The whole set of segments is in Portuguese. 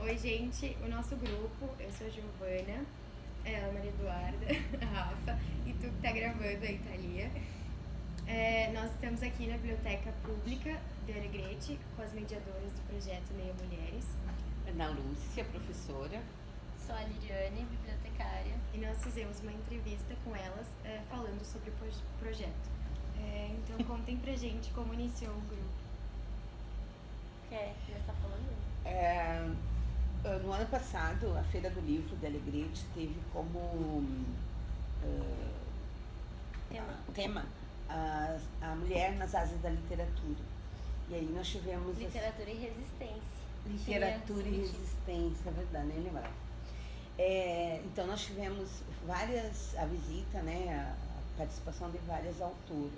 Oi, gente, o nosso grupo, eu sou a Giovana, a Maria Eduarda, a Rafa, e tu que tá gravando aí, Thalia. Nós estamos aqui na Biblioteca Pública de Alegrete com as mediadoras do projeto Leia Mulheres. Ana Lúcia, professora. Sou a Liriane, bibliotecária. E nós fizemos uma entrevista com elas falando sobre o projeto. Então contem pra gente como iniciou o grupo. Quer começar falando? No ano passado, a Feira do Livro de Alegrete teve como tema a mulher nas asas da literatura. E aí nós tivemos... Literatura e resistência. Literatura e resistência, é verdade, nem lembrava. Então nós tivemos a visita, né, a participação de várias autoras.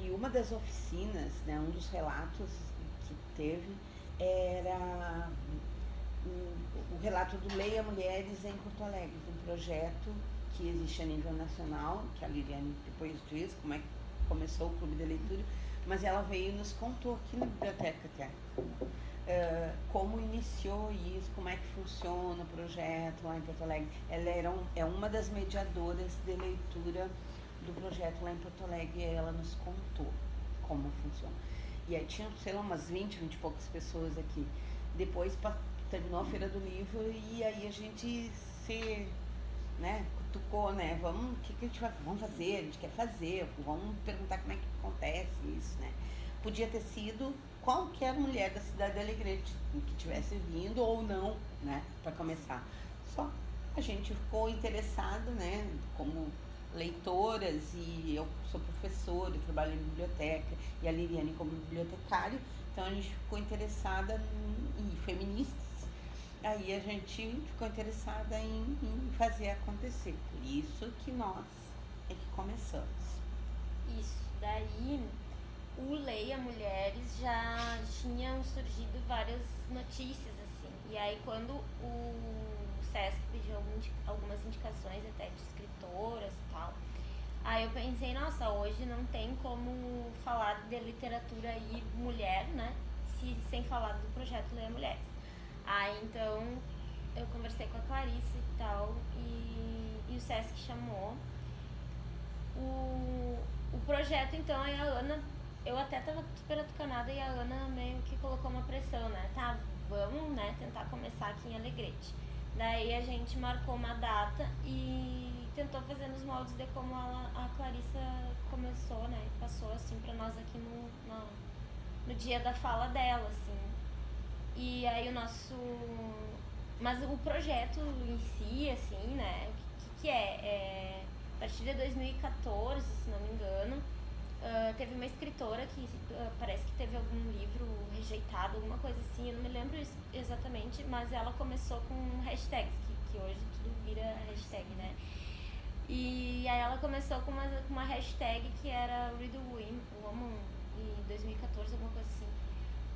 E uma das oficinas, né, um dos relatos que teve era o relato do Leia Mulheres em Porto Alegre, um projeto que existe a nível nacional, que a Liliane depois diz como é que começou o clube de leitura, mas ela veio e nos contou aqui na biblioteca até como iniciou isso, como é que funciona o projeto lá em Porto Alegre. Ela é uma das mediadoras de leitura do projeto lá em Porto Alegre, e ela nos contou como funciona. E aí tinha, sei lá, umas 20 e poucas pessoas aqui. Depois terminou a Feira do Livro e aí a gente se, né, cutucou, né, vamos fazer, a gente quer fazer, vamos perguntar como é que acontece isso, né. Podia ter sido qualquer mulher da cidade de Alegrete que tivesse vindo ou não, né, para começar. Só a gente ficou interessado, né, como leitoras, e eu sou professora, eu trabalho em biblioteca, e a Liriane como bibliotecária, então a gente ficou interessada em feministas, aí a gente ficou interessada em fazer acontecer, por isso que nós é que começamos. Isso, daí o Leia Mulheres já tinham surgido várias notícias, assim, e aí quando o SESC pediu algumas indicações até de escritoras e tal, aí eu pensei, nossa, hoje não tem como falar de literatura e mulher, né, sem falar do projeto Leia Mulheres. Aí então eu conversei com a Clarice e tal, e o SESC chamou o projeto. Então aí a Ana, eu até tava super atucanada, e a Ana meio que colocou uma pressão, né, tá, vamos, né, tentar começar aqui em Alegrete. Daí a gente marcou uma data e tentou fazer nos moldes de como a Clarissa começou, né, passou assim pra nós aqui no dia da fala dela, assim. E aí mas o projeto em si, assim, né, o que é? A partir de 2014, se não me engano, teve uma escritora que parece que teve algum livro rejeitado, alguma coisa assim, eu não me lembro exatamente, mas ela começou com hashtags, que hoje tudo vira hashtag, né? E aí ela começou com uma hashtag que era Read the Woman, em 2014, alguma coisa assim.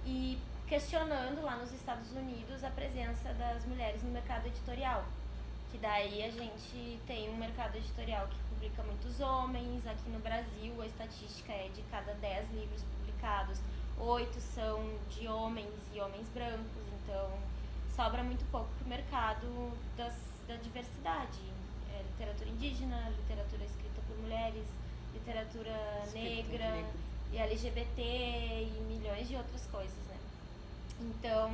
E questionando lá nos Estados Unidos a presença das mulheres no mercado editorial. Que daí a gente tem um mercado editorial que publica muitos homens. Aqui no Brasil a estatística é de cada 10 livros publicados, 8 são de homens e homens brancos, então sobra muito pouco para o mercado da diversidade. Literatura indígena, literatura escrita por mulheres, literatura negra e LGBT e milhões de outras coisas, né? Então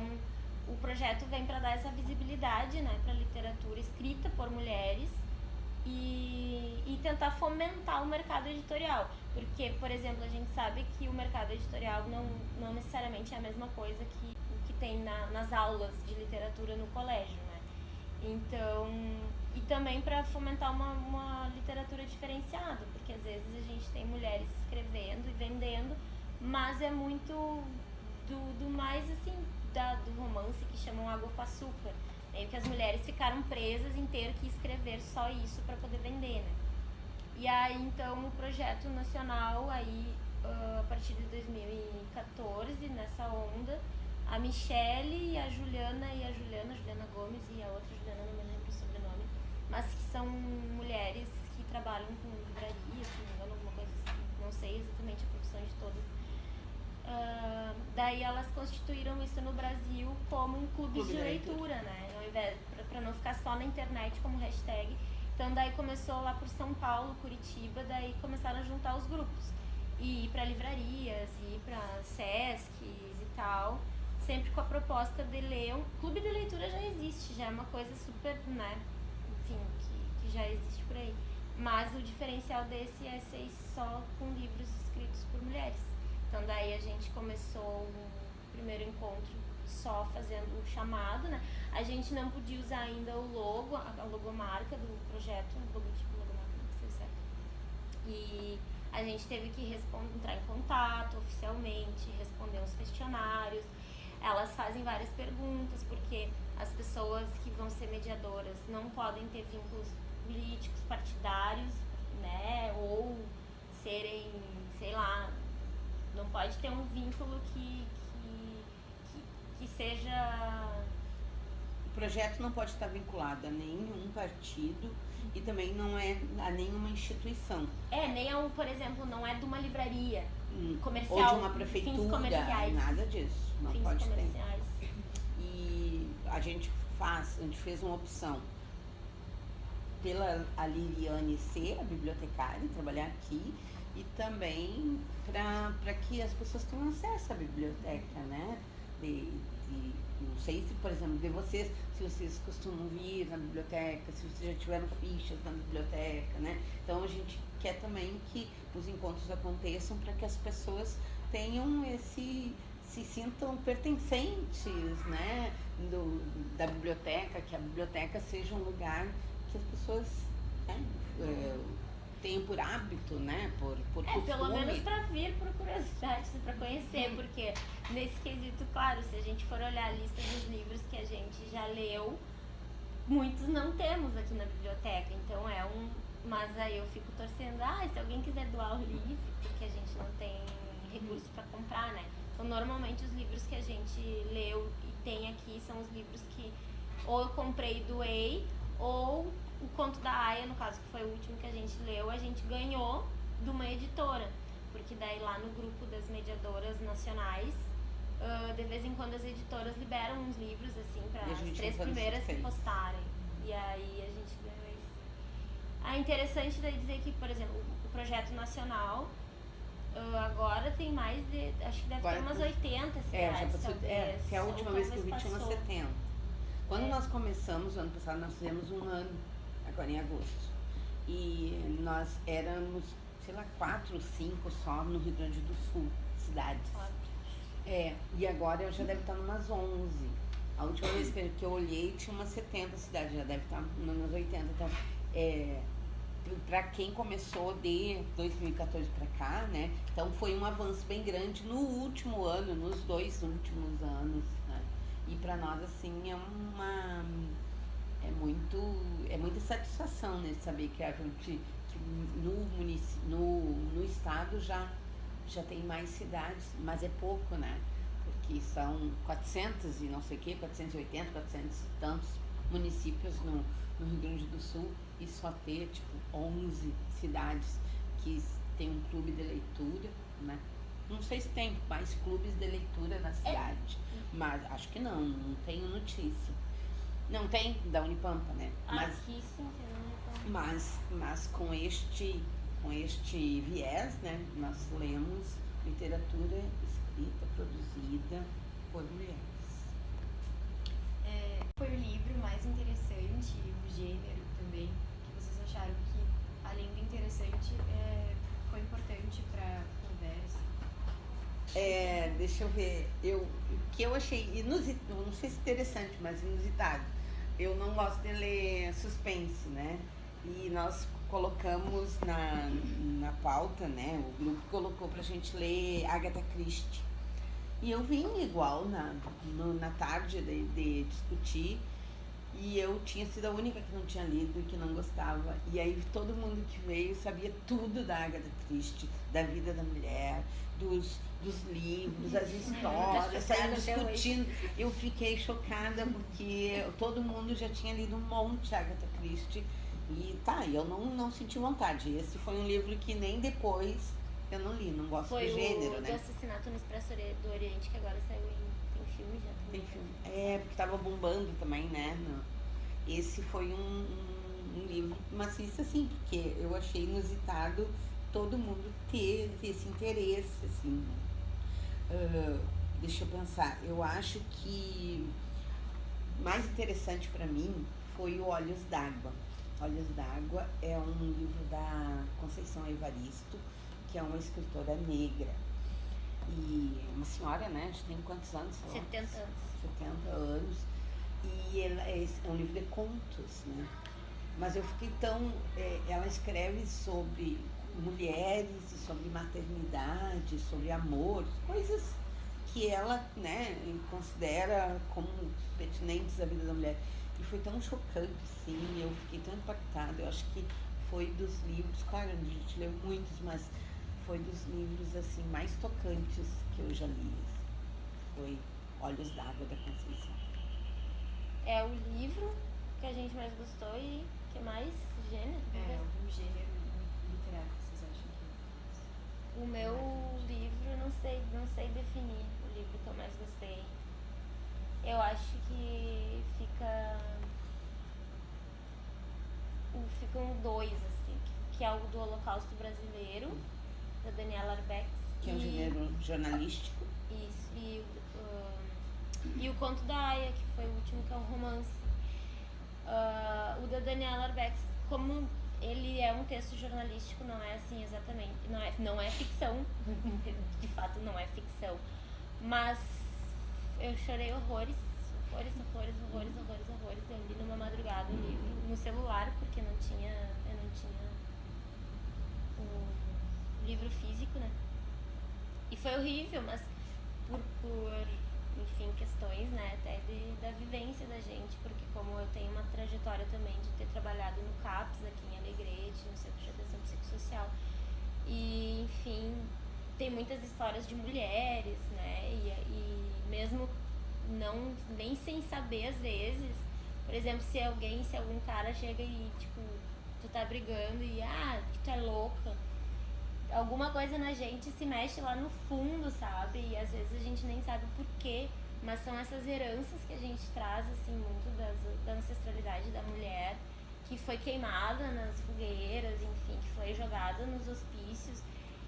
o projeto vem para dar essa visibilidade, né, para a literatura escrita por mulheres e tentar fomentar o mercado editorial. Porque, por exemplo, a gente sabe que o mercado editorial não necessariamente é a mesma coisa que tem nas aulas de literatura no colégio, né? Então, e também para fomentar uma literatura diferenciada, porque às vezes a gente tem mulheres escrevendo e vendendo, mas é muito do mais assim, do romance que chamam Água com Açúcar, meio que as mulheres ficaram presas em ter que escrever só isso para poder vender, né? E aí então o projeto nacional, aí a partir de 2014, nessa onda, a Michelle e a Juliana Gomes e a outra Juliana, não me lembro o sobrenome, mas que são mulheres que trabalham com livraria, se não me engano, alguma coisa assim, não sei exatamente a profissão de todas, Daí elas constituíram isso no Brasil como um clube de leitura, né? Ao invés, pra não ficar só na internet como hashtag. Então daí começou lá por São Paulo, Curitiba, daí começaram a juntar os grupos. E ir pra livrarias, ir pra Sescs e tal. Sempre com a proposta de ler. Clube de leitura já existe, já é uma coisa super, né? Enfim, que já existe por aí. Mas o diferencial desse é ser só com livros escritos por mulheres. Então daí a gente começou o primeiro encontro só fazendo o chamado, né? A gente não podia usar ainda o logo, a logomarca do projeto, o logotipo, logomarca, não sei certo. E a gente teve que entrar em contato oficialmente, responder uns questionários. Elas fazem várias perguntas, porque as pessoas que vão ser mediadoras não podem ter vínculos políticos, partidários, né? Ou serem, sei lá, não pode ter um vínculo que seja... O projeto não pode estar vinculado a nenhum partido e também não é a nenhuma instituição. Nem a por exemplo, não é de uma livraria comercial. Ou de uma prefeitura, fins comerciais. Nada disso. Não fins pode comerciais. ter. E a gente fez uma opção pela a Liriane ser a bibliotecária, trabalhar aqui, e também para que as pessoas tenham acesso à biblioteca, né? Não sei se, por exemplo, se vocês costumam vir na biblioteca, se vocês já tiveram fichas na biblioteca, né? Então a gente quer também que os encontros aconteçam para que as pessoas tenham se sintam pertencentes, né? Da biblioteca, que a biblioteca seja um lugar que as pessoas, né, tenham por hábito, né? Por costume. Pelo menos para vir por curiosidade, para conhecer, porque nesse quesito, claro, se a gente for olhar a lista dos livros que a gente já leu, muitos não temos aqui na biblioteca, então mas aí eu fico torcendo, se alguém quiser doar o livro, porque a gente não tem recurso para comprar, né? Então normalmente os livros que a gente leu e tem aqui são os livros que ou eu comprei e doei, ou o Conto da Aya, no caso que foi o último que a gente leu, a gente ganhou de uma editora, porque daí lá no grupo das mediadoras nacionais, de vez em quando as editoras liberam uns livros assim para as 3 primeiras que postarem, e aí a gente ganhou isso. Interessante daí dizer que, por exemplo, o projeto nacional agora tem mais de, acho que deve ter umas 80 cidades, talvez. Que a última vez que eu vi tinha umas 70. Quando nós começamos, ano passado, nós fizemos um ano, agora em agosto. E nós éramos, sei lá, 4 ou 5 só no Rio Grande do Sul, cidades. E agora eu já deve estar numas 11. A última vez que eu olhei tinha umas 70 cidades, já deve estar umas 80. Então, para quem começou de 2014 para cá, né? Então foi um avanço bem grande no último ano, nos 2 últimos anos, né? E para nós, assim, é muita satisfação, né, saber que a gente, que no estado já tem mais cidades, mas é pouco, né? Porque são 400 e não sei o que, 480, 400 e tantos municípios no Rio Grande do Sul, e só ter, tipo, 11 cidades que tem um clube de leitura, né? Não sei se tem mais clubes de leitura na cidade, mas acho que não tenho notícia. Não tem da Unipampa, né? Aqui sim, tem Unipampa. Mas com este viés, né? Nós lemos literatura escrita, produzida por mulheres. Foi o livro mais interessante, o gênero também, que vocês acharam que, além de interessante, foi importante para conversa? Deixa eu ver, o que eu achei inusitado, não sei se interessante, mas inusitado. Eu não gosto de ler suspense, né? E nós colocamos na pauta, né? O grupo colocou pra gente ler Agatha Christie. E eu vim igual na tarde de discutir, e eu tinha sido a única que não tinha lido e que não gostava. E aí todo mundo que veio sabia tudo da Agatha Christie, da vida da mulher, dos livros, das histórias, saindo discutindo. Eu fiquei chocada porque todo mundo já tinha lido um monte de Agatha Christie. E eu não senti vontade. Esse foi um livro que nem depois Eu não li, não gosto Foi do gênero, o né? do Assassinato no Expresso do Oriente, que agora saiu tem filme já também. Tem filme. É, porque tava bombando também, né? Esse foi um livro, mas isso assim, porque eu achei inusitado todo mundo ter esse interesse, assim, né? Deixa eu pensar, eu acho que mais interessante para mim foi o Olhos d'Água. Olhos d'Água é um livro da Conceição Evaristo, que é uma escritora negra. E uma senhora, né? Acho que tem quantos anos? 70 anos. 70 anos. E ela é um livro de contos, né? Mas eu fiquei tão... ela escreve sobre mulheres e sobre maternidade, sobre amor, coisas que ela, né, considera como pertinentes à vida da mulher. E foi tão chocante, assim, eu fiquei tão impactada. Eu acho que foi dos livros, claro, a gente leu muitos, mas foi dos livros, assim, mais tocantes que eu já li. Foi Olhos d'Água, da Conceição. É o livro que a gente mais gostou e que mais gênero. Algum gênero literário que vocês acham que... O meu livro, não sei definir o livro que eu mais gostei. Eu acho que ficam dois, assim, que é o do Holocausto Brasileiro, da Daniela Arbex. Que é um gênero jornalístico. Isso, e o Conto da Aya, que foi o último, que é um romance. O da Daniela Arbex, como ele é um texto jornalístico, não é assim exatamente, não é ficção, de fato não é ficção, mas eu chorei horrores. Eu li numa madrugada o livro no celular, porque eu não tinha o livro físico, né? E foi horrível, mas por enfim, questões, né, até da vivência da gente, porque como eu tenho uma trajetória também de ter trabalhado no CAPS aqui em Alegrete, no Centro de Atenção Psicossocial, e enfim, tem muitas histórias de mulheres, né, e mesmo nem sem saber às vezes, por exemplo, se algum cara chega e tipo, tu tá brigando e tu é louca, alguma coisa na gente se mexe lá no fundo, sabe? E às vezes a gente nem sabe o porquê, mas são essas heranças que a gente traz, assim, muito da ancestralidade da mulher, que foi queimada nas fogueiras, enfim, que foi jogada nos hospícios,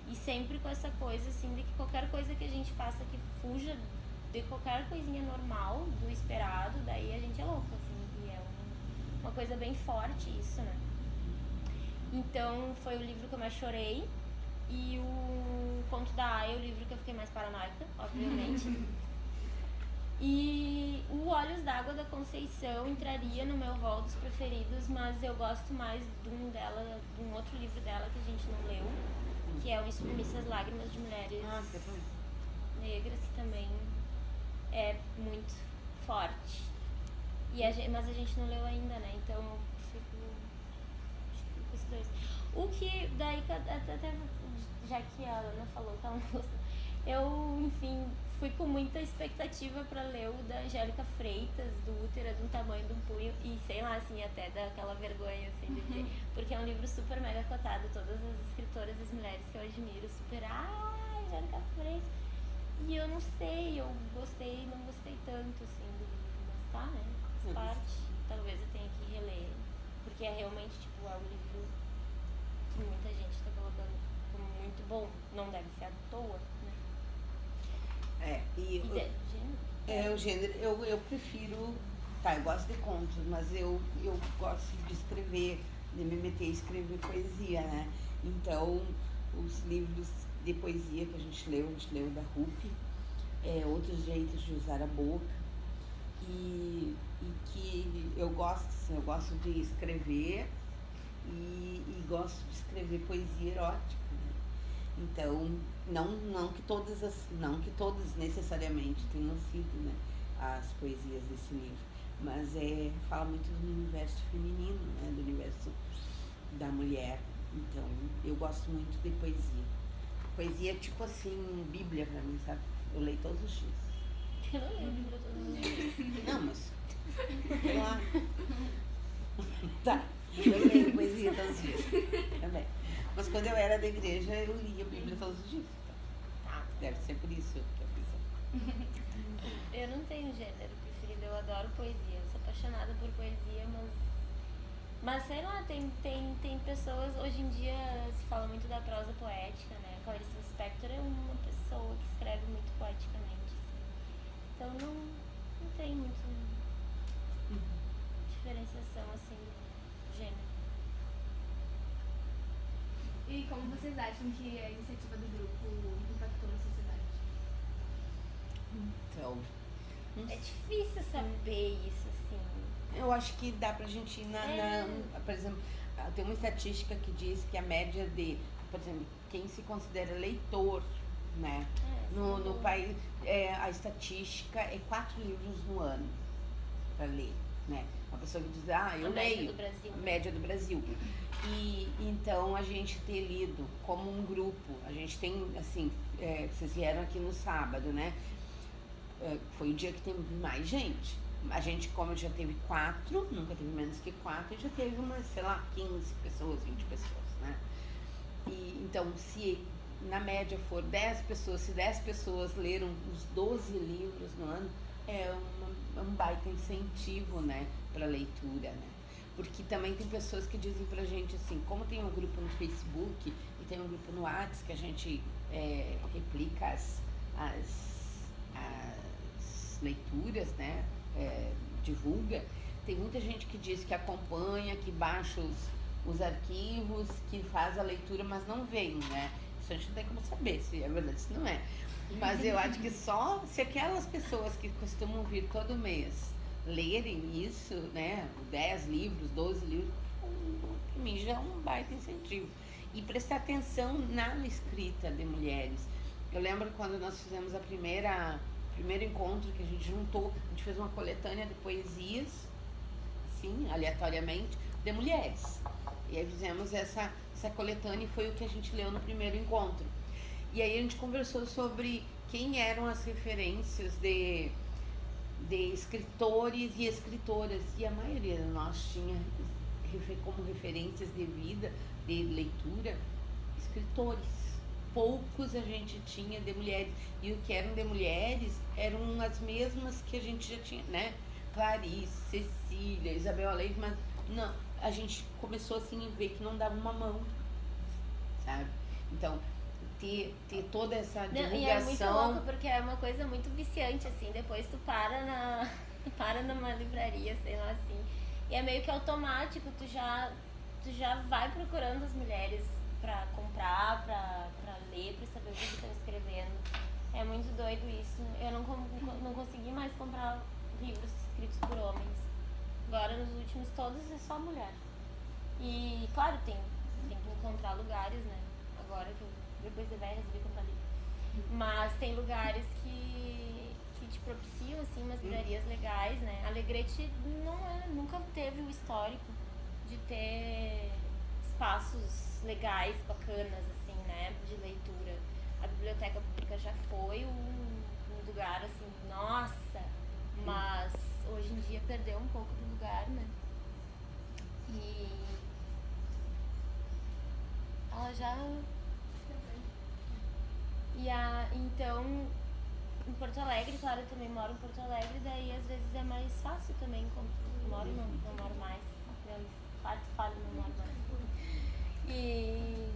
e sempre com essa coisa, assim, de que qualquer coisa que a gente faça que fuja de qualquer coisinha normal, do esperado, daí a gente é louca, assim, e é uma coisa bem forte isso, né? Então, foi o livro que eu mais chorei. E o Conto da Aya é o livro que eu fiquei mais paranoica, obviamente. E o Olhos d'Água, da Conceição, entraria no meu rol dos preferidos, mas eu gosto mais de um outro livro dela que a gente não leu, que é o Insubmissas Lágrimas de Mulheres Negras, que também é muito forte. Mas a gente não leu ainda, né? Então eu fico com esses dois. O que daí, até já que a Ana falou que ela não gostou, eu, enfim, fui com muita expectativa pra ler o da Angélica Freitas, do Útero de um Tamanho de um Punho, e sei lá, assim, até daquela vergonha, assim, de dizer, porque é um livro super mega cotado, todas as escritoras, as mulheres que eu admiro, super, Angélica Freitas, e eu não sei, eu gostei e não gostei tanto, assim, do livro, mas tá, né, faz parte, talvez eu tenha que reler, porque é realmente, tipo, é um livro que muita gente tá colocando como muito bom, não deve ser à toa, né? O gênero, eu prefiro, eu gosto de contos, mas eu gosto de escrever, de me meter a escrever poesia, né? Então, os livros de poesia que a gente leu da Rupi, Outros Jeitos de Usar a Boca, e que eu gosto, assim, eu gosto de escrever e gosto de escrever poesia erótica, né? Então, não que todas necessariamente tenham sido, né, as poesias desse livro, mas fala muito do universo feminino, né, do universo da mulher. Então, eu gosto muito de poesia. Poesia é tipo assim, Bíblia pra mim, sabe? Eu leio todos os dias. Eu não leio Bíblia todos os dias. Não, mas sei lá. Tá, eu leio poesia todos os dias também. Mas quando eu era da igreja, eu lia a Bíblia todos os dias. Tá. Deve ser por isso que eu fiz. Eu não tenho gênero preferido, eu adoro poesia. Eu sou apaixonada por poesia, mas sei lá, tem pessoas, hoje em dia se fala muito da prosa poética, né? Clarice Lispector é uma pessoa que escreve muito poeticamente, assim. Então não tem muito diferenciação, assim, do gênero. E como vocês acham que a iniciativa do grupo impactou na sociedade? Então, É difícil saber isso, assim. eu acho que dá pra gente ir por exemplo, tem uma estatística que diz que a média de, por exemplo, quem se considera leitor, né? No país, a estatística é 4 livros no ano para ler, né? Uma pessoa que diz, eu leio, a média do Brasil. E então a gente ter lido como um grupo, a gente tem, assim, vocês vieram aqui no sábado, né? Foi o dia que teve mais gente. A gente, como já teve 4, nunca teve menos que 4, e já teve umas, sei lá, 15 pessoas, 20 pessoas, né? E então, se na média for 10 pessoas, se 10 pessoas leram uns 12 livros no ano, é um baita incentivo, né, para leitura, né? Porque também tem pessoas que dizem pra gente assim, como tem um grupo no Facebook e tem um grupo no WhatsApp que a gente replica as leituras, né, divulga, tem muita gente que diz que acompanha, que baixa os arquivos, que faz a leitura, mas não vem, né? Isso a gente não tem como saber se é verdade, se não é. Mas eu acho que só se aquelas pessoas que costumam vir todo mês lerem isso, né, 10 livros, 12 livros, para mim já é um baita incentivo. E prestar atenção na escrita de mulheres. Eu lembro quando nós fizemos primeiro encontro que a gente juntou, a gente fez uma coletânea de poesias, assim, aleatoriamente, de mulheres. E aí fizemos essa coletânea e foi o que a gente leu no primeiro encontro. E aí a gente conversou sobre quem eram as referências de escritores e escritoras. E a maioria de nós tinha como referências de vida, de leitura, escritores. Poucos a gente tinha de mulheres. E o que eram de mulheres eram as mesmas que a gente já tinha, né? Clarice, Cecília, Isabel Allende, mas não, a gente começou assim a ver que não dava uma mão, sabe? Então, ter toda essa divulgação. E é muito louco, porque é uma coisa muito viciante, assim, depois tu para numa livraria, sei lá, assim, e é meio que automático, tu já vai procurando as mulheres pra comprar, pra ler, pra saber o que estão escrevendo. É muito doido isso. Eu não consegui mais comprar livros escritos por homens. Agora, nos últimos todos, é só mulher. E, claro, tem que encontrar lugares, né? Agora que eu, depois de velha, resolvi comprar livro. Mas tem lugares que te propiciam, assim, umas livrarias legais, né? A Alegrete nunca teve o histórico de ter espaços legais, bacanas, assim, né? De leitura. A biblioteca pública já foi um lugar, assim, nossa, mas hoje em dia perdeu um pouco do lugar, né? E ela já... Então, em Porto Alegre, claro, eu também moro em Porto Alegre, daí às vezes é mais fácil também, moro não moro mais, falo, não moro mais. E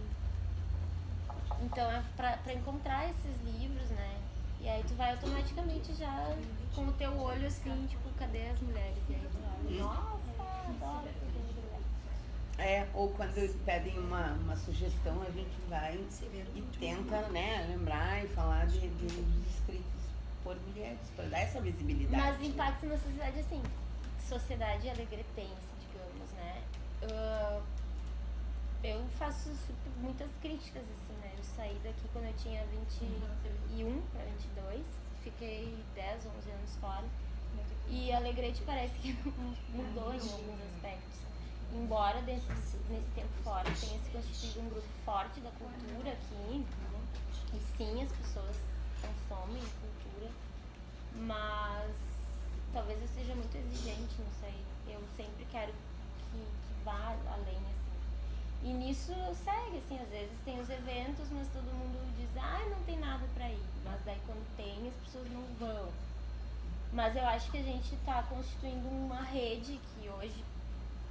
então é pra encontrar esses livros, né? E aí tu vai automaticamente já com o teu olho assim, tipo, cadê as mulheres? E aí tu olha, nossa, adoro esses livros. Ou quando pedem uma sugestão, a gente vai e tenta, né, lembrar e falar de livros escritos por mulheres, para dar essa visibilidade. Mas impacto na sociedade, assim, sociedade alegretense, digamos, né? Eu faço muitas críticas, assim, né? Eu saí daqui quando eu tinha 21 para 22, fiquei 10, 11 anos fora. E Alegrete parece que mudou em alguns aspectos. Embora nesse tempo fora tenha se constituído um grupo forte da cultura aqui, e sim, as pessoas consomem cultura, mas talvez eu seja muito exigente, não sei. Eu sempre quero que vá além, assim. E nisso segue, assim, às vezes tem os eventos, mas todo mundo diz, não tem nada pra ir. Mas daí quando tem, as pessoas não vão. Mas eu acho que a gente tá constituindo uma rede que hoje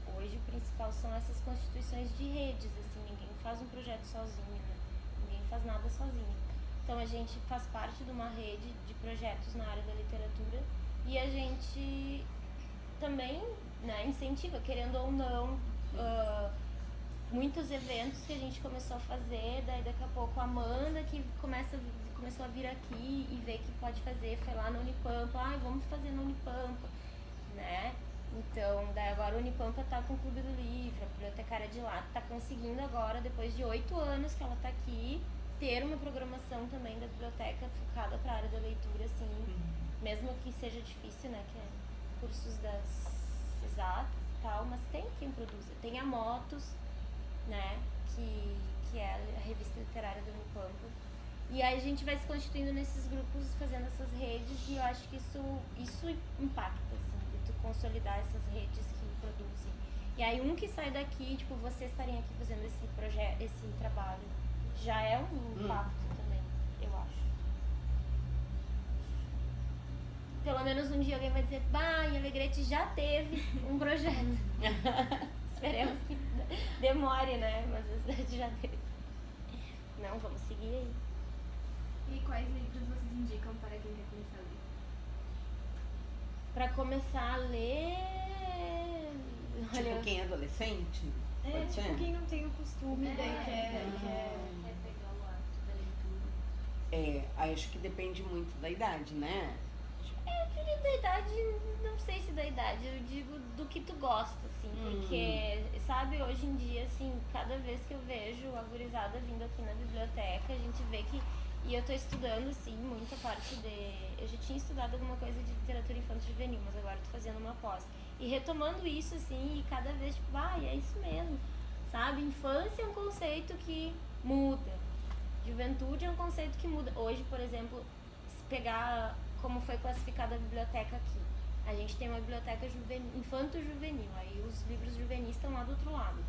o principal são essas constituições de redes, assim, ninguém faz um projeto sozinho, né? Ninguém faz nada sozinho. Então a gente faz parte de uma rede de projetos na área da literatura e a gente também, né, incentiva, querendo ou não, muitos eventos que a gente começou a fazer, daí daqui a pouco a Amanda que começou a vir aqui e ver que pode fazer, foi lá no Unipampa, vamos fazer no Unipampa, né? Então, daí agora o Unipampa tá com o Clube do Livro, a bibliotecária de lá tá conseguindo agora, depois de 8 anos que ela tá aqui, ter uma programação também da biblioteca focada para a área da leitura, assim, mesmo que seja difícil, né, que é cursos das exatas e tal, mas tem quem produza. Tem a Motos, né, que é a revista literária do Unipampa. E aí a gente vai se constituindo nesses grupos, fazendo essas redes, e eu acho que isso impacta, assim, de tu consolidar essas redes que produzem. E aí que sai daqui, tipo, vocês estarem aqui fazendo esse trabalho, já é um impacto também, eu acho. Pelo menos um dia alguém vai dizer, em Alegrete já teve um projeto. Esperemos que demore, né? Mas a cidade já teve. Não, vamos seguir aí. E quais livros vocês indicam para quem quer começar a ler? Pra começar a ler... Tipo, quem é adolescente? Pode ser? Tipo, quem não tem o costume, daí quer pegar o hábito da leitura. Acho que depende muito da idade, né? Eu diria da idade, não sei se da idade, eu digo do que tu gosta, assim, porque, sabe, hoje em dia, assim, cada vez que eu vejo a gurizada vindo aqui na biblioteca, a gente vê que, e eu tô estudando, assim, muita parte eu já tinha estudado alguma coisa de literatura infanto-juvenil, mas agora tô fazendo uma pós, e retomando isso, assim, e cada vez, tipo, é isso mesmo, sabe, infância é um conceito que muda, juventude é um conceito que muda. Hoje, por exemplo, se pegar como foi classificada a biblioteca aqui. A gente tem uma biblioteca infanto-juvenil, aí os livros juvenis estão lá do outro lado.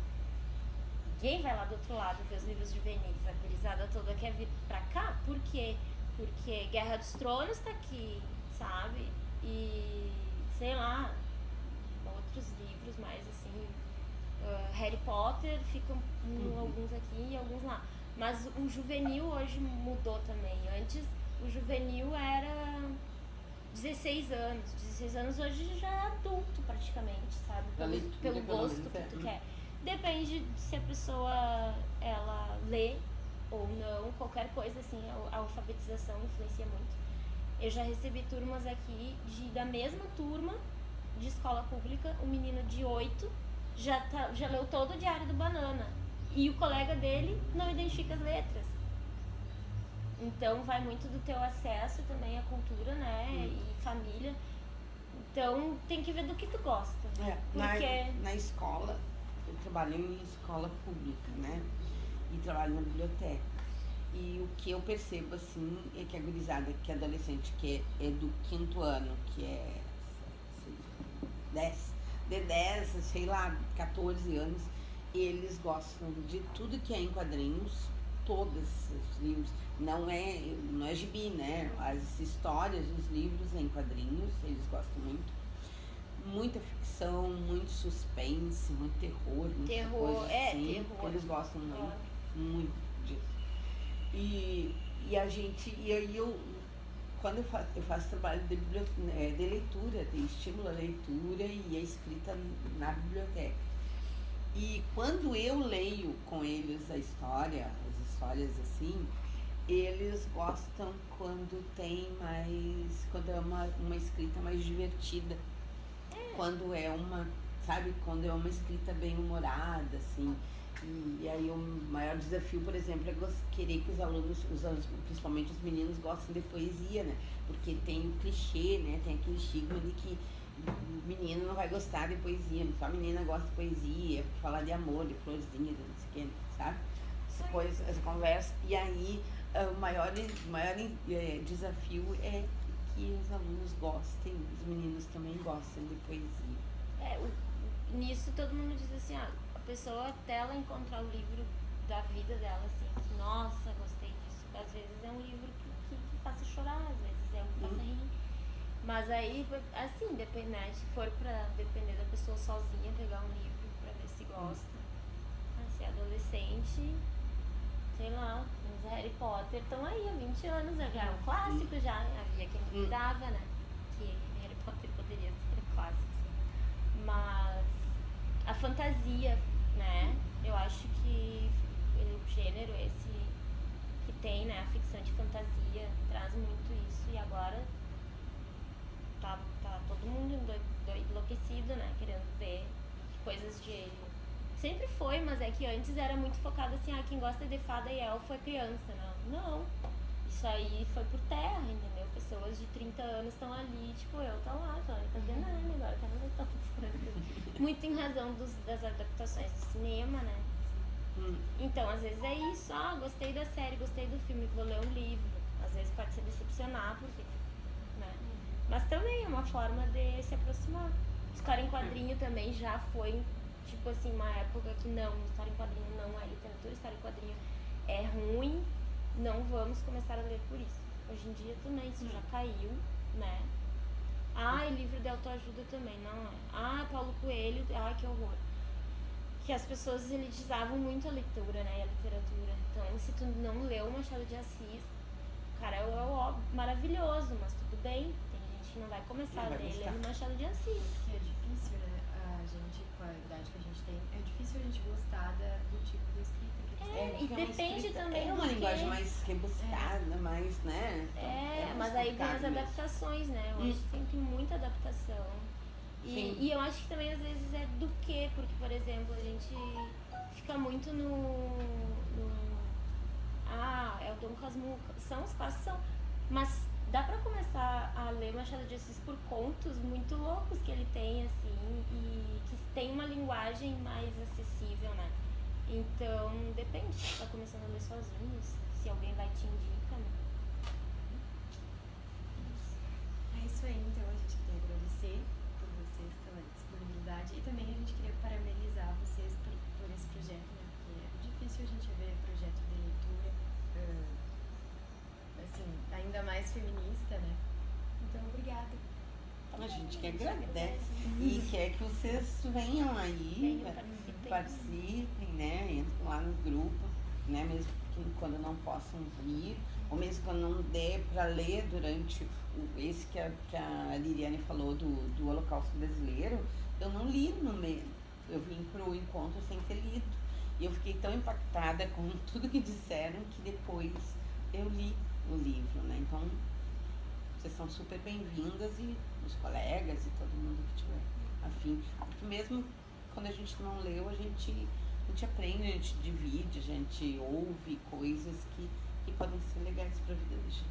Ninguém vai lá do outro lado ver os livros juvenis, a gurizada toda quer vir pra cá, por quê? Porque Guerra dos Tronos tá aqui, sabe? E, sei lá, outros livros mais assim, Harry Potter, ficam alguns aqui e alguns lá. Mas o juvenil hoje mudou também. Antes o juvenil era 16 anos. 16 anos hoje já é adulto praticamente, sabe? Pelo gosto que tu quer. Depende de se a pessoa ela lê ou não, qualquer coisa assim, a alfabetização influencia muito. Eu já recebi turmas aqui da mesma turma de escola pública, um menino de 8 já leu todo o Diário do Banana. E o colega dele não identifica as letras. Então vai muito do teu acesso também à cultura, né? E família. Então tem que ver do que tu gosta. Porque na escola, eu trabalho em escola pública, né? E trabalho na biblioteca. E o que eu percebo, assim, é que a gurizada, que é adolescente, que é do 5º ano, que é 10, sei lá, 14 anos, eles gostam de tudo que é em quadrinhos, todos os livros. Não é gibi, né? As histórias, os livros em quadrinhos, eles gostam muito. Muita ficção, muito suspense, muito terror, muita coisa assim. Terror. Eles gostam muito disso. E aí eu quando eu faço trabalho de leitura, de estímulo à leitura e a escrita na biblioteca. E quando eu leio com eles as histórias assim, eles gostam quando quando é uma escrita mais divertida. Quando é quando é uma escrita bem humorada, assim. E aí o maior desafio, por exemplo, é querer que os alunos, principalmente os meninos, gostem de poesia, né? Porque tem o clichê, né? Tem aquele estigma de que o menino não vai gostar de poesia, só a menina gosta de poesia, falar de amor, de florzinha, de não sei o que, sabe? Essa conversa. E aí o maior desafio é que os alunos gostem, os meninos também gostem de poesia. Nisso todo mundo diz assim, pessoa, até ela encontrar o livro da vida dela, assim, que, nossa, gostei disso. Às vezes é um livro que faça chorar, às vezes é um que faça rir. Mas aí, assim, depende, né? Se for pra depender da pessoa sozinha, pegar um livro pra ver se gosta. Se é adolescente, sei lá, os Harry Potter estão aí há 20 anos, já é um clássico já. Havia quem duvidava, né? Que Harry Potter poderia ser clássico, sim. Mas a fantasia, né? Eu acho que o gênero esse que tem, né? A ficção de fantasia traz muito isso. E agora tá todo mundo enlouquecido, né? Querendo ver coisas de... Sempre foi, mas é que antes era muito focado assim, quem gosta de fada e elfo é criança, não. Isso aí foi por terra, entendeu? Pessoas de 30 anos estão ali, tipo, eu tô lá, tô fazendo nada agora, que não tô fazendo. Muito em razão das adaptações do cinema, né? Então, às vezes é isso, gostei da série, gostei do filme, vou ler um livro. Às vezes pode se decepcionar, porque, né? Mas também é uma forma de se aproximar. História em quadrinho também já foi, tipo assim, uma época que não, história em quadrinho não é literatura, história em quadrinho é ruim, não vamos começar a ler por isso. Hoje em dia também isso já caiu, né? E livro de autoajuda também, não é. Paulo Coelho, que horror. Que as pessoas elitizavam muito a leitura, né, e a literatura. Então, se tu não leu Machado de Assis, cara, é maravilhoso, mas tudo bem, tem gente que não vai começar a ler lendo Machado de Assis. É difícil, né, a gente, com a idade que a gente tem, é difícil a gente gostar do tipo de escrita que e depende também é uma linguagem mais rebuscada, mais, né? Então, mas aí vem as adaptações, né? Hoje tem muita adaptação. E eu acho que também às vezes é do quê? Porque, por exemplo, a gente fica muito é o Dom Casmurro, são os clássicos, mas dá pra começar a ler Machado de Assis por contos muito loucos que ele tem, assim, e que tem uma linguagem mais acessível, né? Então, depende, se tá começando a ler sozinho, se alguém vai te indicar, né? É isso aí, então a gente queria agradecer por vocês pela disponibilidade e também a gente queria parabenizar vocês por esse projeto, né? Porque é difícil a gente ver projeto de leitura, assim, ainda mais feminista, né? Então, obrigada. A gente que agradece e quer que vocês venham aí, participem, né? Entrem lá no grupo, né? Mesmo que quando não possam vir, ou mesmo quando não der para ler durante esse que a Liriane falou do Holocausto Brasileiro, eu não li no meio. Eu vim pro encontro sem ter lido. E eu fiquei tão impactada com tudo que disseram que depois eu li o livro, né? Então, vocês são super bem-vindas e os colegas e todo mundo que tiver afim. Porque mesmo quando a gente não leu, a gente aprende, a gente divide, a gente ouve coisas que podem ser legais para a vida da gente.